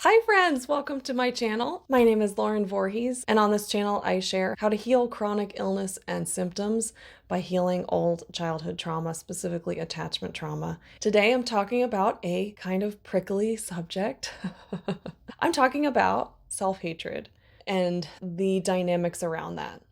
Hi friends, welcome to my channel. My name is Lauren Vorhees, and on this channel I share how to heal chronic illness and symptoms by healing old childhood trauma, specifically attachment trauma. Today I'm talking about a kind of prickly subject. I'm talking about self-hatred and the dynamics around that.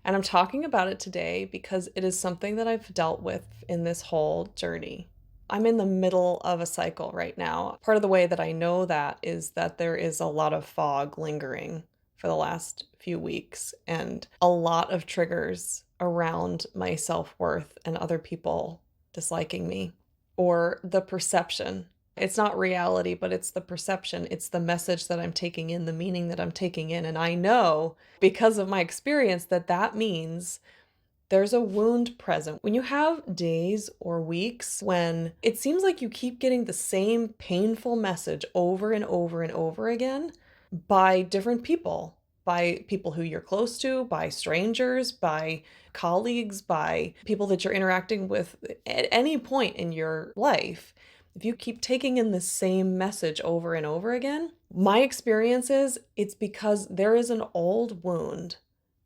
And I'm talking about it today because it is something that I've dealt with in this whole journey. I'm in the middle of a cycle right now. Part of the way that I know that is that there is a lot of fog lingering for the last few weeks and a lot of triggers around my self-worth and other people disliking me or the perception. It's not reality, but it's the perception. It's the message that I'm taking in, the meaning that I'm taking in. And I know because of my experience that that means there's a wound present. When you have days or weeks when it seems like you keep getting the same painful message over and over and over again by different people, by people who you're close to, by strangers, by colleagues, by people that you're interacting with at any point in your life, if you keep taking in the same message over and over again, my experience is it's because there is an old wound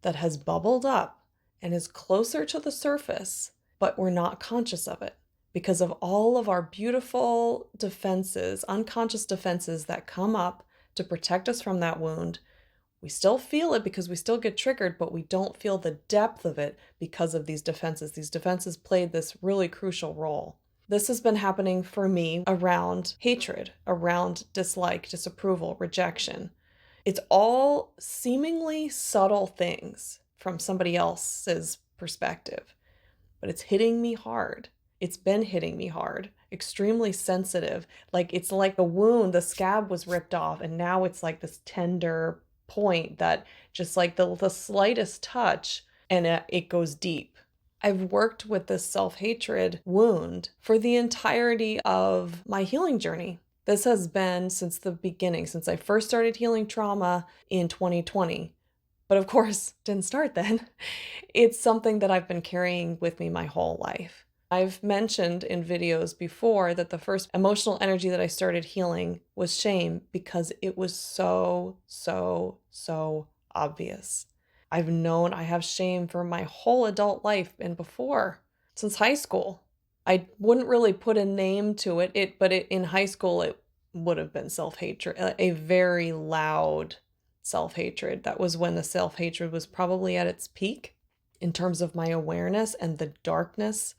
that has bubbled up and is closer to the surface, but we're not conscious of it because of all of our beautiful defenses, unconscious defenses that come up to protect us from that wound. We still feel it because we still get triggered, but we don't feel the depth of it because of these defenses. These defenses played this really crucial role. This has been happening for me around hatred, around dislike, disapproval, rejection. It's all seemingly subtle things from somebody else's perspective, but it's hitting me hard. It's been hitting me hard, extremely sensitive. Like it's like a wound, the scab was ripped off, and now it's like this tender point that just like the slightest touch and it goes deep. I've worked with this self-hatred wound for the entirety of my healing journey. This has been since the beginning, since I first started healing trauma in 2020. But of course, didn't start then. It's something that I've been carrying with me my whole life. I've mentioned in videos before that the first emotional energy that I started healing was shame because it was so obvious. I've known I have shame for my whole adult life and before, since high school. I wouldn't really put a name to it, but in high school it would have been self-hatred, a very loud self-hatred. That was when the self-hatred was probably at its peak in terms of my awareness and the darkness.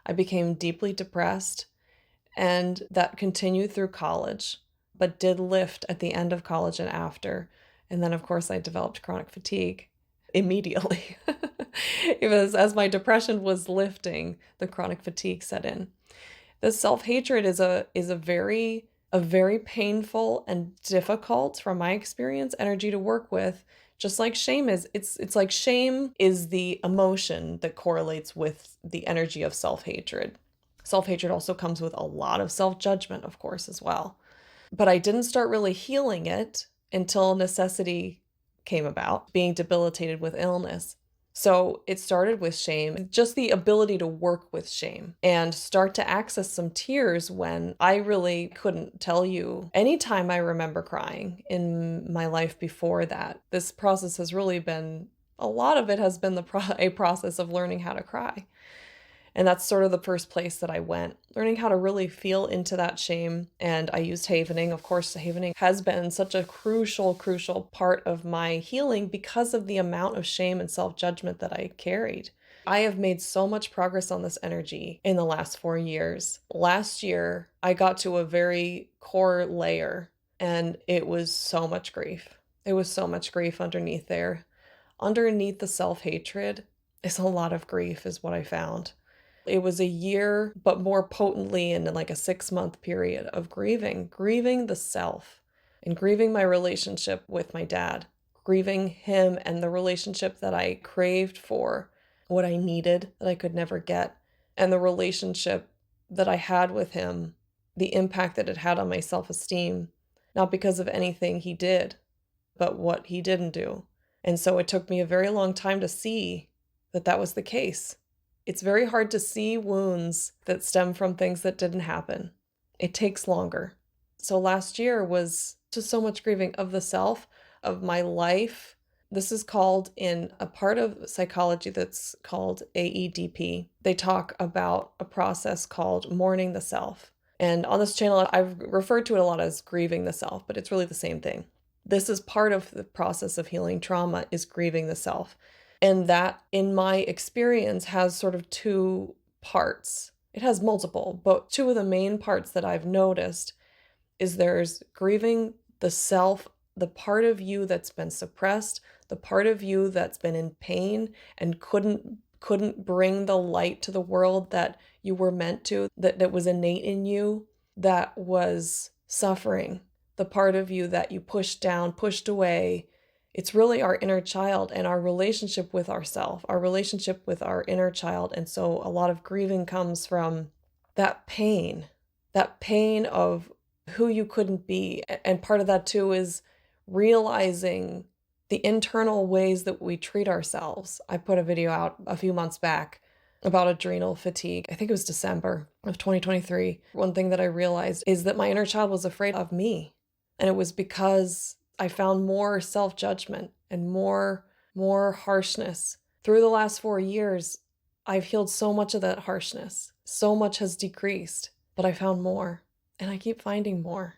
I became deeply depressed, and that continued through college, but did lift at the end of college and after. And then, of course, I developed chronic fatigue immediately. It was as my depression was lifting, the chronic fatigue set in. The self-hatred is a very painful and difficult, from my experience, energy to work with, just like shame is. It's like shame is the emotion that correlates with the energy of self-hatred. Self-hatred also comes with a lot of self-judgment, of course, as well. But I didn't start really healing it until necessity came about, being debilitated with illness. So it started with shame, just the ability to work with shame and start to access some tears when I really couldn't tell you any time I remember crying in my life before that. This process has really been, a lot of it has been a process of learning how to cry. And that's sort of the first place that I went, learning how to really feel into that shame. And I used havening. Of course, havening has been such a crucial part of my healing because of the amount of shame and self-judgment that I carried. I have made so much progress on this energy in the last 4 years. Last year, I got to a very core layer, and it was so much grief. It was so much grief underneath there. Underneath the self-hatred is a lot of grief, is what I found. It was a year, but more potently in like a 6-month period of grieving the self and grieving my relationship with my dad, grieving him and the relationship that I craved for, what I needed that I could never get, and the relationship that I had with him, the impact that it had on my self-esteem, not because of anything he did, but what he didn't do. And so it took me a very long time to see that that was the case. It's very hard to see wounds that stem from things that didn't happen. It takes longer. So last year was just so much grieving of the self, of my life. This is called, in a part of psychology that's called AEDP. They talk about a process called mourning the self. And on this channel, I've referred to it a lot as grieving the self, but it's really the same thing. This is part of the process of healing trauma, is grieving the self. And that, in my experience, has sort of two parts. It has multiple, but two of the main parts that I've noticed is there's grieving the self, the part of you that's been suppressed, the part of you that's been in pain and couldn't bring the light to the world that you were meant to, that was innate in you, that was suffering, the part of you that you pushed down, pushed away. It's really our inner child and our relationship with ourself, our relationship with our inner child. And so a lot of grieving comes from that pain of who you couldn't be. And part of that too is realizing the internal ways that we treat ourselves. I put a video out a few months back about adrenal fatigue. I think it was December of 2023. One thing that I realized is that my inner child was afraid of me. And it was because I found more self-judgment and more harshness. Through the last 4 years, I've healed so much of that harshness. So much has decreased, but I found more, and I keep finding more.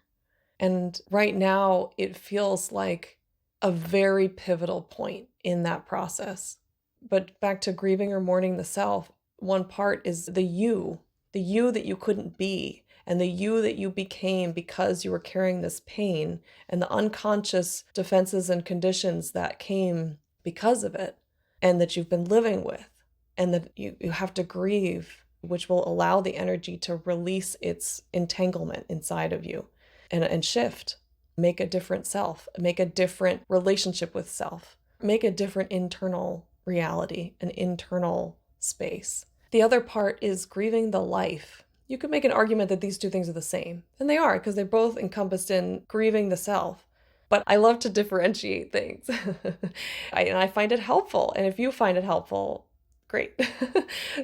And right now, it feels like a very pivotal point in that process. But back to grieving or mourning the self, one part is the you that you couldn't be, and the you that you became because you were carrying this pain and the unconscious defenses and conditions that came because of it, and that you've been living with, and that you have to grieve, which will allow the energy to release its entanglement inside of you and shift, make a different self, make a different relationship with self, make a different internal reality, an internal space. The other part is grieving the life. You could make an argument that these two things are the same, and they are, because they're both encompassed in grieving the self. But I love to differentiate things. And I find it helpful. And if you find it helpful, great.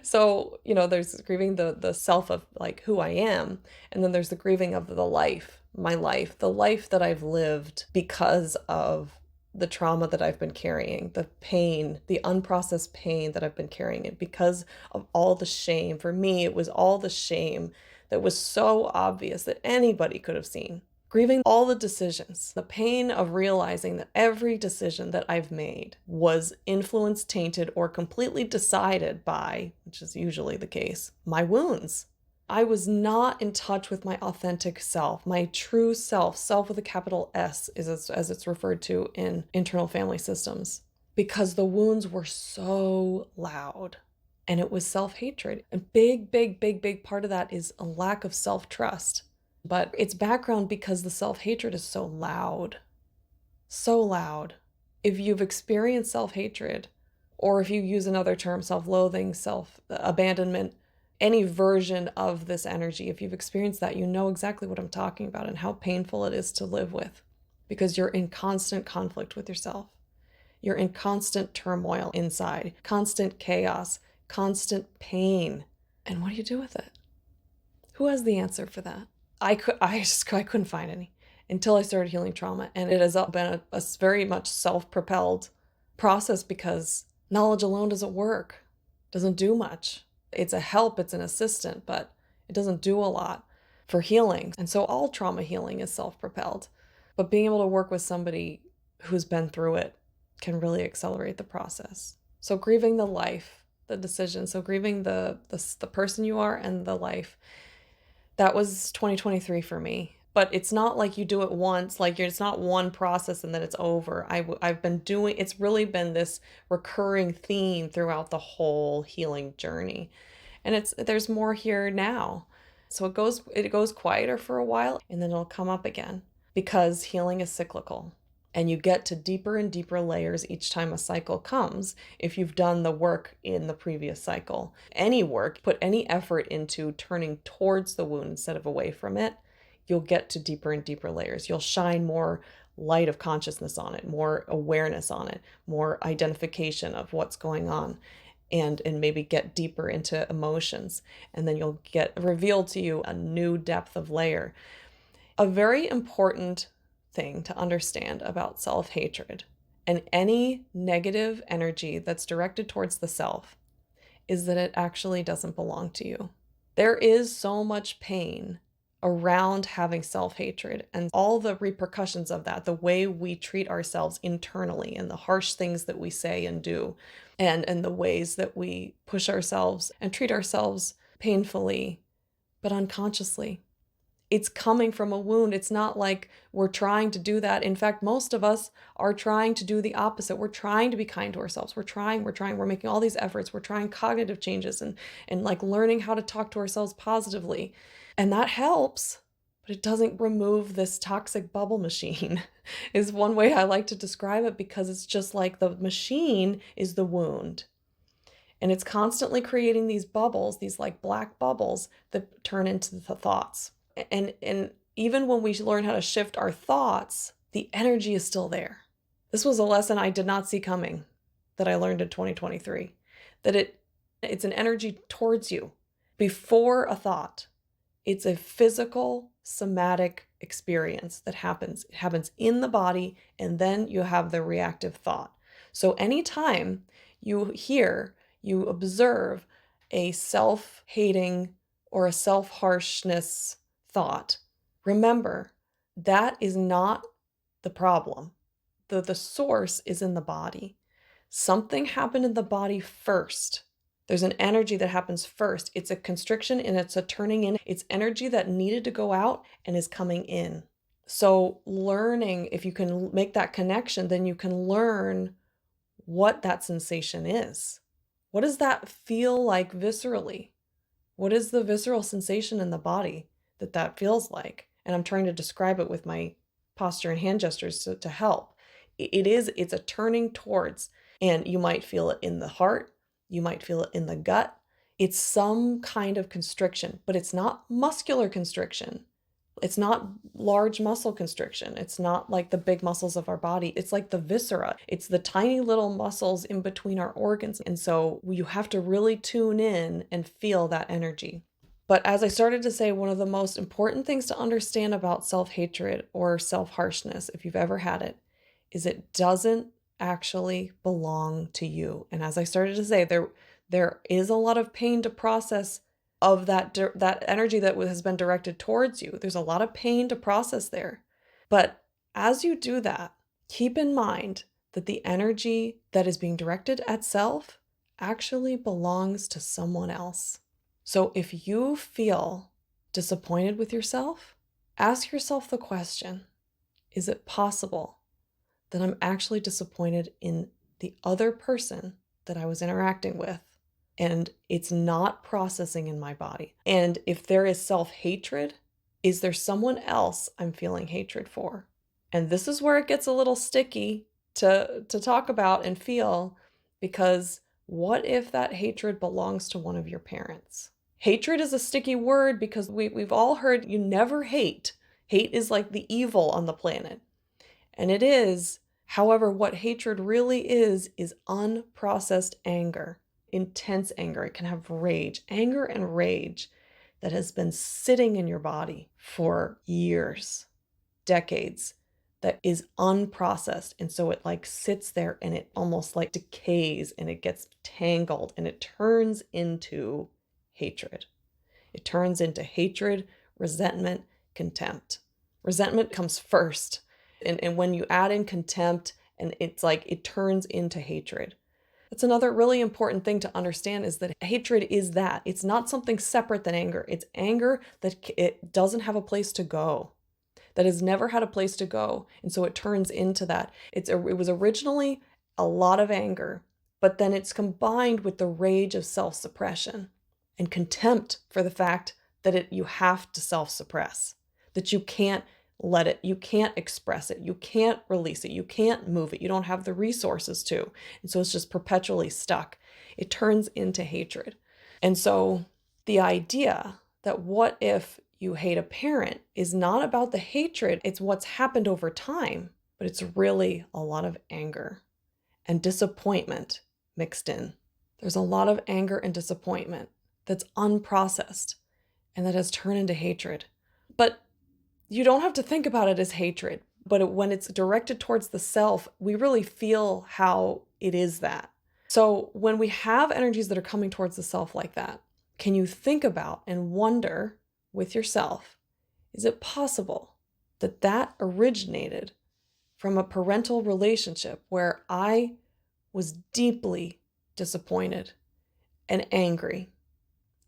So, there's grieving the self of like who I am. And then there's the grieving of the life, my life, the life that I've lived because of the trauma that I've been carrying, the pain, the unprocessed pain that I've been carrying, it because of all the shame. For me, it was all the shame that was so obvious that anybody could have seen. Grieving all the decisions, the pain of realizing that every decision that I've made was influenced, tainted, or completely decided by, which is usually the case, my wounds. I was not in touch with my authentic self, my true self with a capital S, as it's referred to in internal family systems, because the wounds were so loud. And it was self-hatred. A big part of that is a lack of self-trust. But it's background because the self-hatred is so loud. So loud. If you've experienced self-hatred, or if you use another term, self-loathing, self-abandonment, any version of this energy, if you've experienced that, you know exactly what I'm talking about and how painful it is to live with, because you're in constant conflict with yourself. You're in constant turmoil inside, constant chaos, constant pain. And what do you do with it? Who has the answer for that? I couldn't find any until I started healing trauma. And it has been a very much self-propelled process, because knowledge alone doesn't work, doesn't do much. It's a help, it's an assistant, but it doesn't do a lot for healing. And so all trauma healing is self-propelled. But being able to work with somebody who's been through it can really accelerate the process. So grieving the life, the decision. So grieving the person you are and the life. That was 2023 for me. But it's not like you do it once, it's not one process and then it's over. I've been doing, it's really been this recurring theme throughout the whole healing journey. And there's more here now. So it goes quieter for a while, and then it'll come up again, because healing is cyclical. And you get to deeper and deeper layers each time a cycle comes if you've done the work in the previous cycle. Any work, put any effort into turning towards the wound instead of away from it, you'll get to deeper and deeper layers. You'll shine more light of consciousness on it, more awareness on it, more identification of what's going on, and maybe get deeper into emotions. And then you'll get revealed to you a new depth of layer. A very important thing to understand about self-hatred and any negative energy that's directed towards the self is that it actually doesn't belong to you. There is so much pain around having self-hatred and all the repercussions of that, the way we treat ourselves internally and the harsh things that we say and do, and the ways that we push ourselves and treat ourselves painfully, but unconsciously. It's coming from a wound. It's not like we're trying to do that. In fact, most of us are trying to do the opposite. We're trying to be kind to ourselves. We're making all these efforts. We're trying cognitive changes and like learning how to talk to ourselves positively. And that helps, but it doesn't remove this toxic bubble machine, is one way I like to describe it, because it's just like the machine is the wound. And it's constantly creating these bubbles, these like black bubbles that turn into the thoughts. And even when we learn how to shift our thoughts, the energy is still there. This was a lesson I did not see coming that I learned in 2023, that it's an energy towards you before a thought. It's a physical, somatic experience that happens. It happens in the body, and then you have the reactive thought. So anytime you observe a self-hating or a self-harshness thought, remember that is not the problem. The source is in the body. Something happened in the body first. There's an energy that happens first. It's a constriction and it's a turning in. It's energy that needed to go out and is coming in. So learning, if you can make that connection, then you can learn what that sensation is. What does that feel like viscerally? What is the visceral sensation in the body that feels like? And I'm trying to describe it with my posture and hand gestures to help. It's a turning towards, and you might feel it in the heart. You might feel it in the gut. It's some kind of constriction, but it's not muscular constriction. It's not large muscle constriction. It's not like the big muscles of our body. It's like the viscera. It's the tiny little muscles in between our organs. And so you have to really tune in and feel that energy. But as I started to say, one of the most important things to understand about self-hatred or self-harshness, if you've ever had it, is it doesn't actually belong to you. And as I started to say, there is a lot of pain to process of that energy that has been directed towards you. There's a lot of pain to process there. But as you do that, keep in mind that the energy that is being directed at self actually belongs to someone else. So if you feel disappointed with yourself, ask yourself the question, is it possible that I'm actually disappointed in the other person that I was interacting with? And it's not processing in my body. And if there is self-hatred, is there someone else I'm feeling hatred for? And this is where it gets a little sticky to talk about and feel, because what if that hatred belongs to one of your parents? Hatred is a sticky word because we've all heard you never hate. Hate is like the evil on the planet. And it is. However, what hatred really is unprocessed anger. Intense anger. It can have rage, anger and rage that has been sitting in your body for years, decades, that is unprocessed. And so it like sits there and it almost like decays and it gets tangled and it turns into hatred. It turns into hatred, resentment, contempt. Resentment comes first. And when you add in contempt, and it's like it turns into hatred. That's another really important thing to understand, is that hatred is that. It's not something separate than anger. It's anger that it doesn't have a place to go, that has never had a place to go. And so it turns into that. It was originally a lot of anger, but then it's combined with the rage of self-suppression and contempt for the fact that you have to self-suppress, that you can't let it, you can't express it, you can't release it, you can't move it, you don't have the resources to. And so it's just perpetually stuck. It turns into hatred. And so the idea that what if you hate a parent is not about the hatred, it's what's happened over time, but it's really a lot of anger and disappointment mixed in. There's a lot of anger and disappointment that's unprocessed and that has turned into hatred. But You don't have to think about it as hatred, but when it's directed towards the self, we really feel how it is that. So when we have energies that are coming towards the self like that, can you think about and wonder with yourself, is it possible that that originated from a parental relationship where I was deeply disappointed and angry,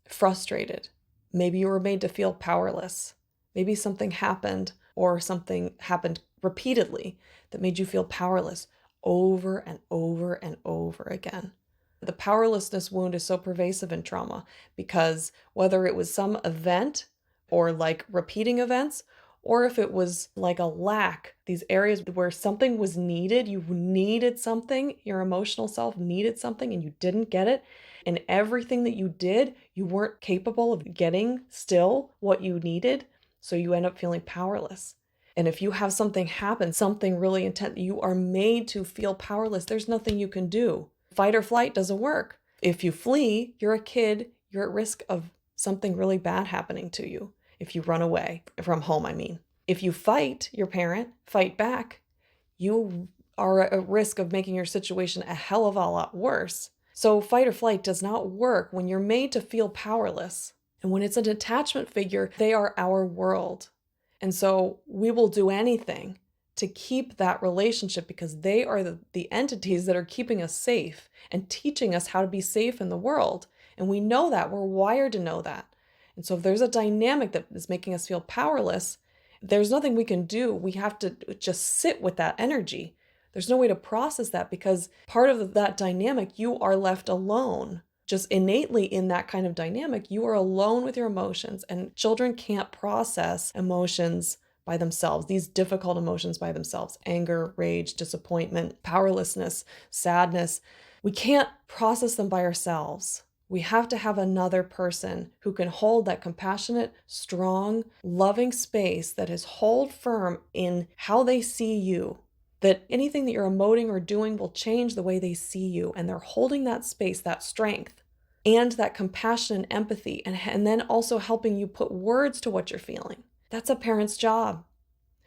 frustrated? Maybe you were made to feel powerless. Maybe something happened or something happened repeatedly that made you feel powerless over and over and over again. The powerlessness wound is so pervasive in trauma because whether it was some event or like repeating events, or if it was like a lack, these areas where something was needed, you needed something, your emotional self needed something and you didn't get it. And everything that you did, you weren't capable of getting still what you needed. So you end up feeling powerless. And if you have something happen, something really intense, you are made to feel powerless. There's nothing you can do. Fight or flight doesn't work. If you flee, you're a kid, you're at risk of something really bad happening to you. If you run away from home, I mean. If you fight your parent, fight back, you are at risk of making your situation a hell of a lot worse. So fight or flight does not work when you're made to feel powerless. And when it's an attachment figure, they are our world. And so we will do anything to keep that relationship because they are the entities that are keeping us safe and teaching us how to be safe in the world. And we know that. We're wired to know that. And so if there's a dynamic that is making us feel powerless, there's nothing we can do. We have to just sit with that energy. There's no way to process that because part of that dynamic, you are left alone. Just innately in that kind of dynamic, you are alone with your emotions, and children can't process emotions by themselves, these difficult emotions by themselves: anger, rage, disappointment, powerlessness, sadness. We can't process them by ourselves. We have to have another person who can hold that compassionate, strong, loving space that is hold firm in how they see you. That anything that you're emoting or doing will change the way they see you. And they're holding that space, that strength, and that compassion and empathy, and then also helping you put words to what you're feeling. That's a parent's job.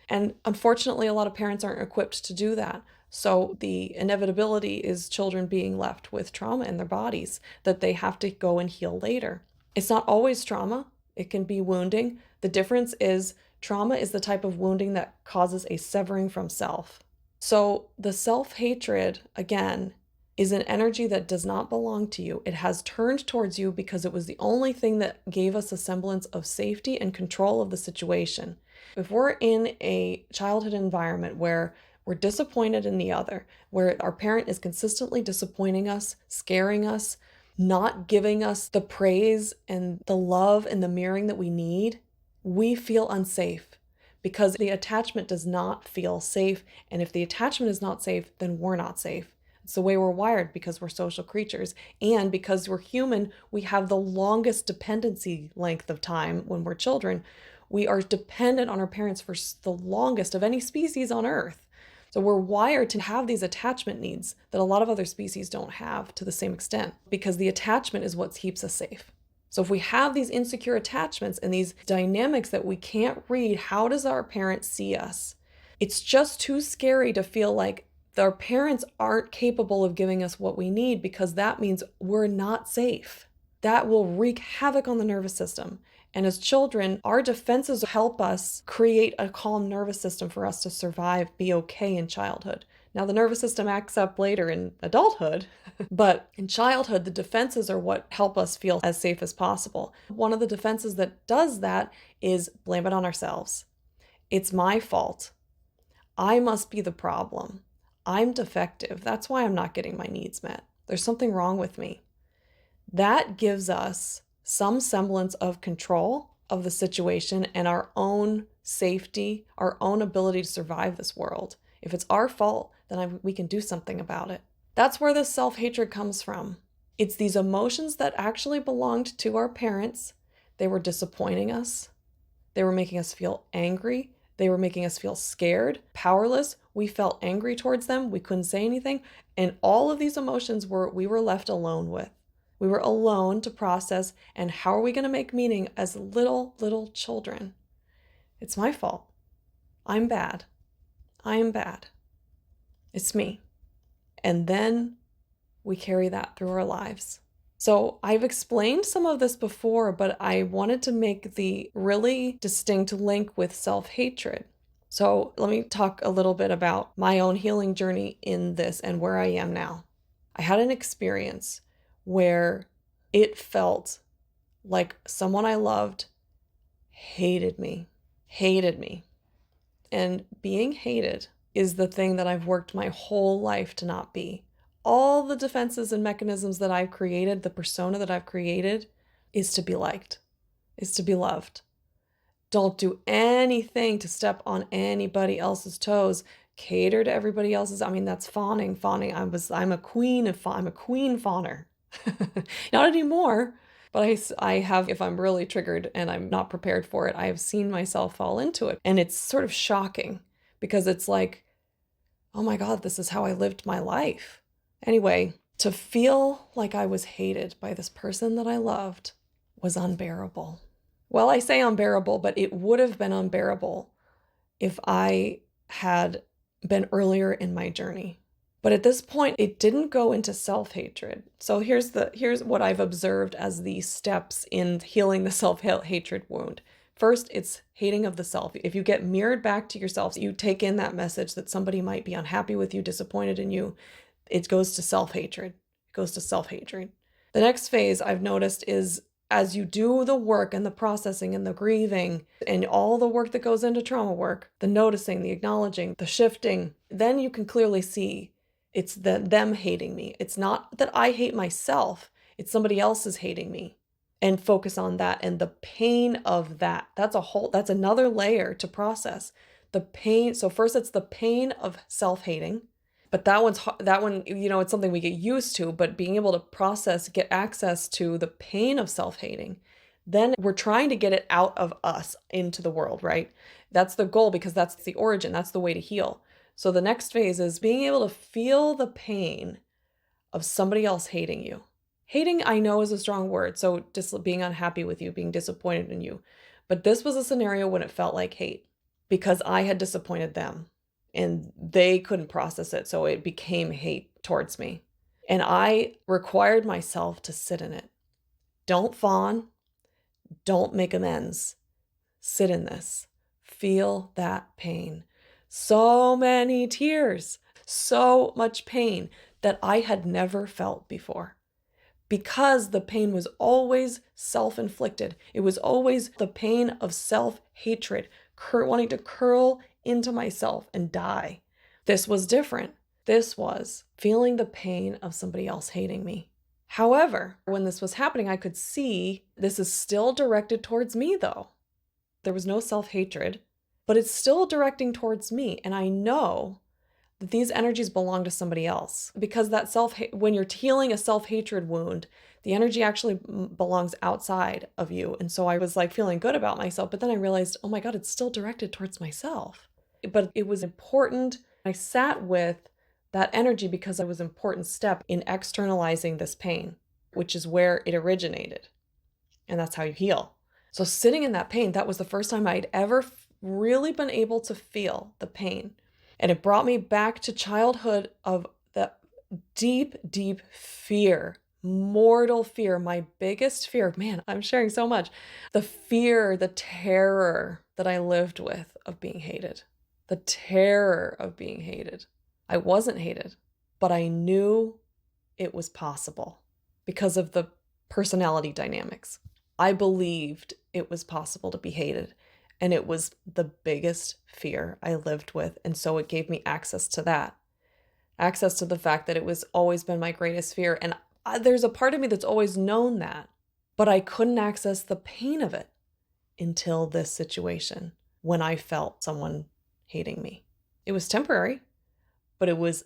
And unfortunately, a lot of parents aren't equipped to do that. So the inevitability is children being left with trauma in their bodies that they have to go and heal later. It's not always trauma. It can be wounding. The difference is trauma is the type of wounding that causes a severing from self. So the self-hatred, again, is an energy that does not belong to you. It has turned towards you because it was the only thing that gave us a semblance of safety and control of the situation. If we're in a childhood environment where we're disappointed in the other, where our parent is consistently disappointing us, scaring us, not giving us the praise and the love and the mirroring that we need, we feel unsafe because the attachment does not feel safe. And if the attachment is not safe, then we're not safe. It's the way we're wired because we're social creatures. And because we're human, we have the longest dependency length of time when we're children. We are dependent on our parents for the longest of any species on Earth. So we're wired to have these attachment needs that a lot of other species don't have to the same extent because the attachment is what keeps us safe. So if we have these insecure attachments and these dynamics that we can't read, how does our parent see us? It's just too scary to feel like our parents aren't capable of giving us what we need because that means we're not safe. That will wreak havoc on the nervous system. And as children, our defenses help us create a calm nervous system for us to survive, be okay in childhood. Now, the nervous system acts up later in adulthood, but in childhood, the defenses are what help us feel as safe as possible. One of the defenses that does that is blame it on ourselves. It's my fault. I must be the problem. I'm defective. That's why I'm not getting my needs met. There's something wrong with me. That gives us some semblance of control of the situation and our own safety, our own ability to survive this world. If it's our fault, then we can do something about it. That's where this self-hatred comes from. It's these emotions that actually belonged to our parents. They were disappointing us. They were making us feel angry. They were making us feel scared, powerless. We felt angry towards them. We couldn't say anything. And all of these emotions we were left alone with. We were alone to process. And how are we going to make meaning as little children? It's my fault. I'm bad. I am bad. It's me. And then we carry that through our lives. So I've explained some of this before, but I wanted to make the really distinct link with self-hatred. So let me talk a little bit about my own healing journey in this and where I am now. I had an experience where it felt like someone I loved hated me. And being hated is the thing that I've worked my whole life to not be. All the defenses and mechanisms that I've created, the persona that I've created, is to be liked, is to be loved. Don't do anything to step on anybody else's toes. Cater to everybody else's. I mean, that's fawning. I'm a queen I'm a queen fawner. Not anymore, but I have, if I'm really triggered and I'm not prepared for it, I have seen myself fall into it. And it's sort of shocking because it's like, oh my God, this is how I lived my life. Anyway, to feel like I was hated by this person that I loved was unbearable. Well, I say unbearable, but it would have been unbearable if I had been earlier in my journey. But at this point, it didn't go into self-hatred. So here's what I've observed as the steps in healing the self-hatred wound. First, it's hating of the self. If you get mirrored back to yourself, you take in that message that somebody might be unhappy with you, disappointed in you. It goes to self-hatred. The next phase I've noticed is as you do the work and the processing and the grieving and all the work that goes into trauma work, the noticing, the acknowledging, the shifting, then you can clearly see it's them hating me. It's not that I hate myself. It's somebody else is hating me. And focus on that and the pain of that. That's another layer to process. The pain. So first it's the pain of self-hating. But that one, it's something we get used to, but being able to process, get access to the pain of self-hating, then we're trying to get it out of us into the world, right? That's the goal because that's the origin. That's the way to heal. So the next phase is being able to feel the pain of somebody else hating you. Hating, I know, is a strong word. So just being unhappy with you, being disappointed in you. But this was a scenario when it felt like hate because I had disappointed them. And they couldn't process it, so it became hate towards me. And I required myself to sit in it. Don't fawn. Don't make amends. Sit in this. Feel that pain. So many tears. So much pain that I had never felt before. Because the pain was always self-inflicted. It was always the pain of self-hatred, wanting to curl into myself and die. This was different. This was feeling the pain of somebody else hating me. However, when this was happening, I could see this is still directed towards me though. There was no self-hatred, but it's still directing towards me. And I know that these energies belong to somebody else because when you're healing a self-hatred wound, the energy actually belongs outside of you. And so I was like feeling good about myself, but then I realized, oh my God, it's still directed towards myself. But it was important. I sat with that energy because it was an important step in externalizing this pain, which is where it originated. And that's how you heal. So sitting in that pain, that was the first time I'd ever really been able to feel the pain. And it brought me back to childhood of the deep, deep fear, mortal fear, my biggest fear. Man, I'm sharing so much. The fear, the terror that I lived with of being hated. The terror of being hated. I wasn't hated, but I knew it was possible because of the personality dynamics. I believed it was possible to be hated. And it was the biggest fear I lived with. And so it gave me access to that. Access to the fact that it was always been my greatest fear. And there's a part of me that's always known that, but I couldn't access the pain of it until this situation when I felt someone hating me. It was temporary, but it was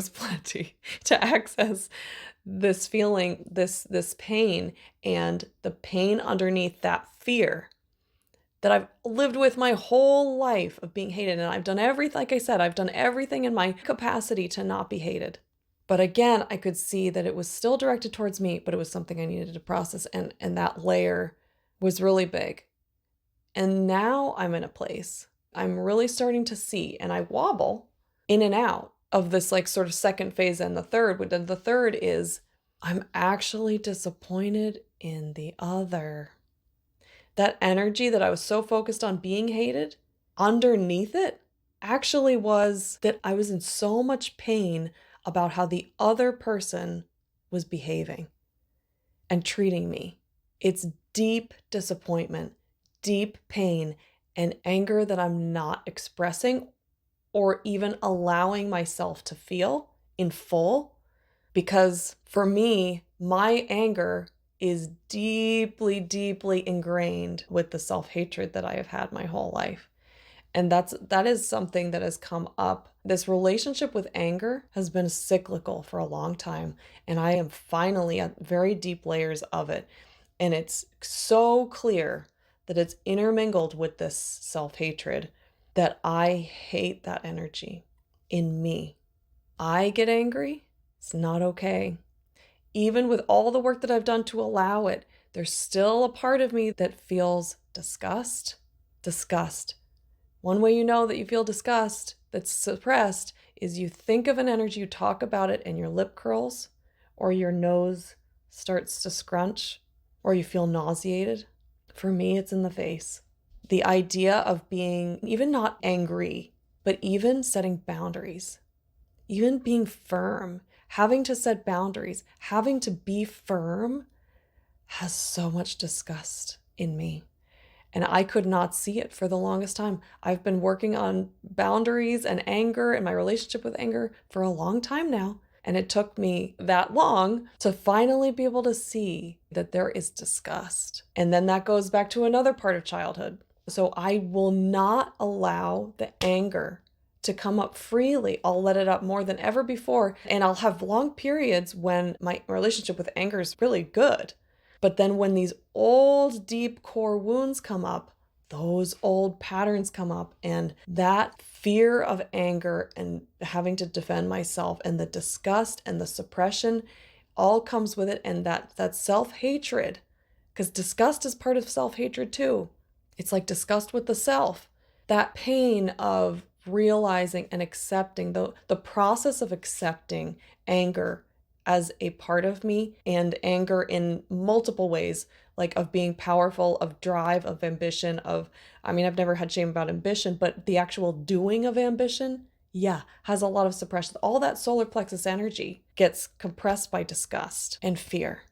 plenty to access this feeling, this pain, and the pain underneath that fear that I've lived with my whole life of being hated. And I've done everything, like I said, I've done everything in my capacity to not be hated. But again, I could see that it was still directed towards me, but it was something I needed to process. And that layer was really big. And now I'm in a place I'm really starting to see, and I wobble in and out of this like sort of second phase and the third. But then the third is I'm actually disappointed in the other. That energy that I was so focused on being hated, underneath it actually was that I was in so much pain about how the other person was behaving and treating me. It's deep disappointment, deep pain, and anger that I'm not expressing or even allowing myself to feel in full. Because for me, my anger is deeply, deeply ingrained with the self-hatred that I have had my whole life. And that is something that has come up. This relationship with anger has been cyclical for a long time, and I am finally at very deep layers of it. And it's so clear that it's intermingled with this self-hatred that I hate that energy in me. I get angry. It's not okay. Even with all the work that I've done to allow it, there's still a part of me that feels disgust. Disgust. One way you know that you feel disgust that's suppressed is you think of an energy, you talk about it, and your lip curls, or your nose starts to scrunch, or you feel nauseated. For me, it's in the face. The idea of being even not angry, but even setting boundaries, even being firm, having to set boundaries, having to be firm has so much disgust in me. And I could not see it for the longest time. I've been working on boundaries and anger and my relationship with anger for a long time now. And it took me that long to finally be able to see that there is disgust. And then that goes back to another part of childhood. So I will not allow the anger to come up freely. I'll let it up more than ever before. And I'll have long periods when my relationship with anger is really good. But then when these old deep core wounds come up, those old patterns come up, and that fear of anger and having to defend myself and the disgust and the suppression all comes with it. And that self-hatred, because disgust is part of self-hatred too. It's like disgust with the self. That pain of realizing and accepting the process of accepting anger as a part of me, and anger in multiple ways, like of being powerful, of drive, of ambition, I've never had shame about ambition, but the actual doing of ambition, yeah, has a lot of suppression. All that solar plexus energy gets compressed by disgust and fear.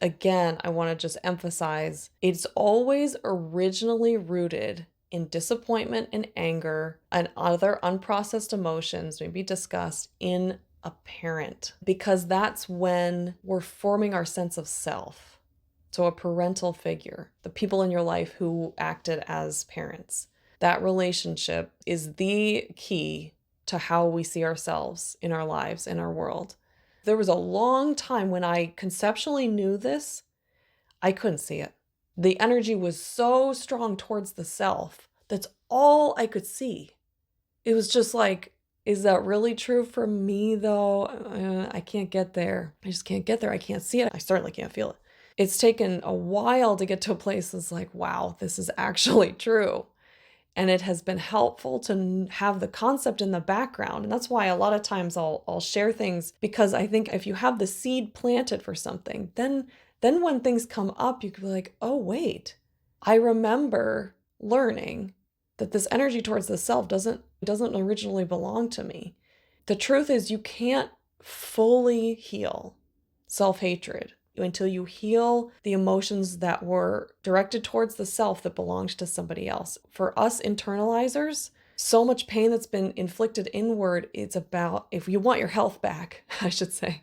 Again, I want to just emphasize it's always originally rooted in disappointment and anger and other unprocessed emotions, maybe disgust, in a parent, because that's when we're forming our sense of self. So a parental figure, the people in your life who acted as parents, that relationship is the key to how we see ourselves in our lives, in our world. There was a long time when I conceptually knew this, I couldn't see it. The energy was so strong towards the self. That's all I could see. It was just like, is that really true for me though? I can't get there. I just can't get there. I can't see it. I certainly can't feel it. It's taken a while to get to a place that's like, wow, this is actually true. And it has been helpful to have the concept in the background. And that's why a lot of times I'll share things, because I think if you have the seed planted for something, then when things come up, you can be like, oh, wait, I remember learning that this energy towards the self doesn't originally belong to me. The truth is you can't fully heal self-hatred until you heal the emotions that were directed towards the self that belonged to somebody else. For us internalizers, so much pain that's been inflicted inward, it's about, if you want your health back, I should say,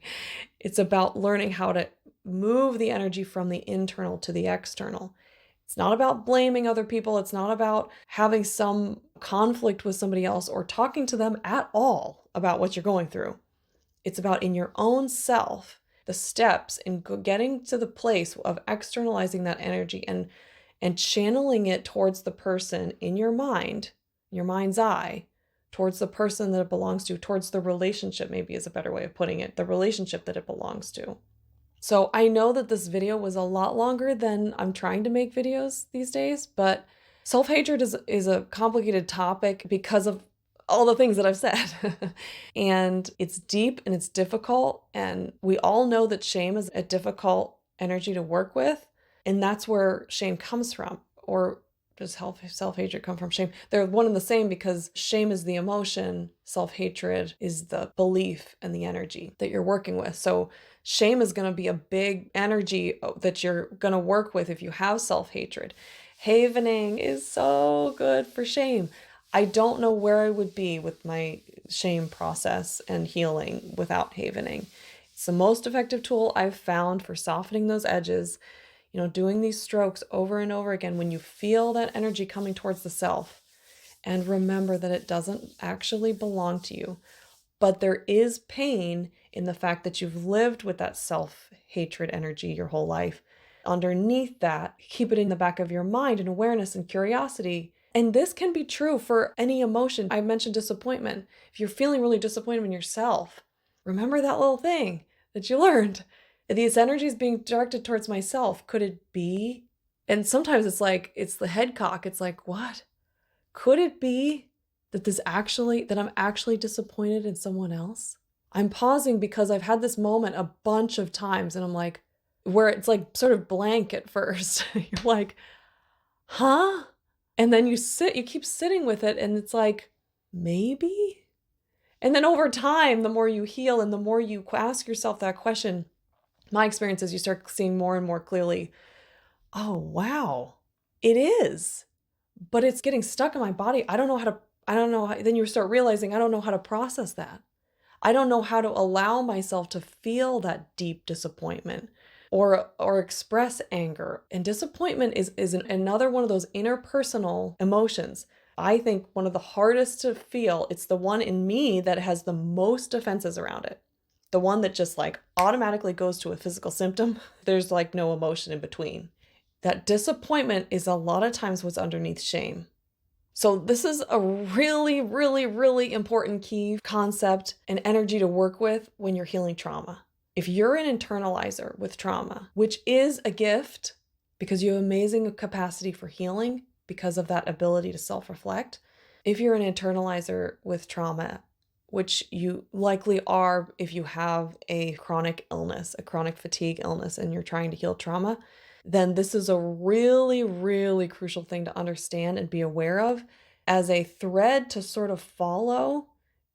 it's about learning how to move the energy from the internal to the external. It's not about blaming other people. It's not about having some conflict with somebody else or talking to them at all about what you're going through. It's about in your own self, the steps in getting to the place of externalizing that energy and channeling it towards the person in your mind, your mind's eye, towards the person that it belongs to, towards the relationship, maybe is a better way of putting it, the relationship that it belongs to. So I know that this video was a lot longer than I'm trying to make videos these days, but self-hatred is a complicated topic because of all the things that I've said. And it's deep and it's difficult, and we all know that shame is a difficult energy to work with, and that's where shame comes from. Or does self-hatred come from shame? They're one and the same because shame is the emotion, self-hatred is the belief and the energy that you're working with. So shame is going to be a big energy that you're going to work with if you have self-hatred. Havening is so good for shame. I don't know where I would be with my shame process and healing without havening. It's the most effective tool I've found for softening those edges, doing these strokes over and over again when you feel that energy coming towards the self. And remember that it doesn't actually belong to you. But there is pain in the fact that you've lived with that self-hatred energy your whole life. Underneath that, keep it in the back of your mind and awareness and curiosity. And this can be true for any emotion. I mentioned disappointment. If you're feeling really disappointed in yourself, remember that little thing that you learned. These energies being directed towards myself. Could it be? And sometimes it's the head cock. It's like, what? Could it be that I'm actually disappointed in someone else? I'm pausing because I've had this moment a bunch of times, and I'm like, where it's like sort of blank at first. You're like, huh? And then you keep sitting with it, and it's like, maybe? And then over time, the more you heal and the more you ask yourself that question, my experience is you start seeing more and more clearly, oh, wow, it is. But it's getting stuck in my body. I don't know how, then you start realizing I don't know how to process that. I don't know how to allow myself to feel that deep disappointment or express anger. And disappointment is another one of those interpersonal emotions. I think one of the hardest to feel. It's the one in me that has the most defenses around it. The one that just like automatically goes to a physical symptom. There's like no emotion in between. That disappointment is a lot of times what's underneath shame. So this is a really, really, really important key concept and energy to work with when you're healing trauma. If you're an internalizer with trauma, which is a gift because you have amazing capacity for healing because of that ability to self-reflect. If you're an internalizer with trauma, which you likely are if you have a chronic illness, a chronic fatigue illness, and you're trying to heal trauma, then this is a really, really crucial thing to understand and be aware of as a thread to sort of follow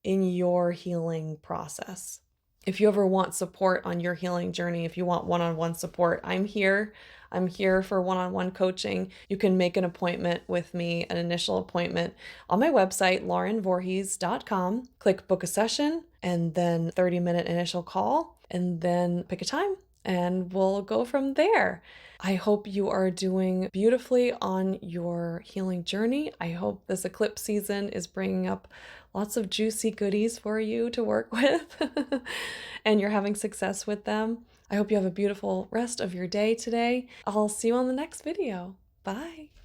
in your healing process. If you ever want support on your healing journey, if you want one-on-one support, I'm here. I'm here for one-on-one coaching. You can make an appointment with me, an initial appointment on my website, laurenvorhees.com. Click book a session and then 30-minute initial call, and then pick a time and we'll go from there. I hope you are doing beautifully on your healing journey. I hope this eclipse season is bringing up lots of juicy goodies for you to work with and you're having success with them. I hope you have a beautiful rest of your day today. I'll see you on the next video. Bye.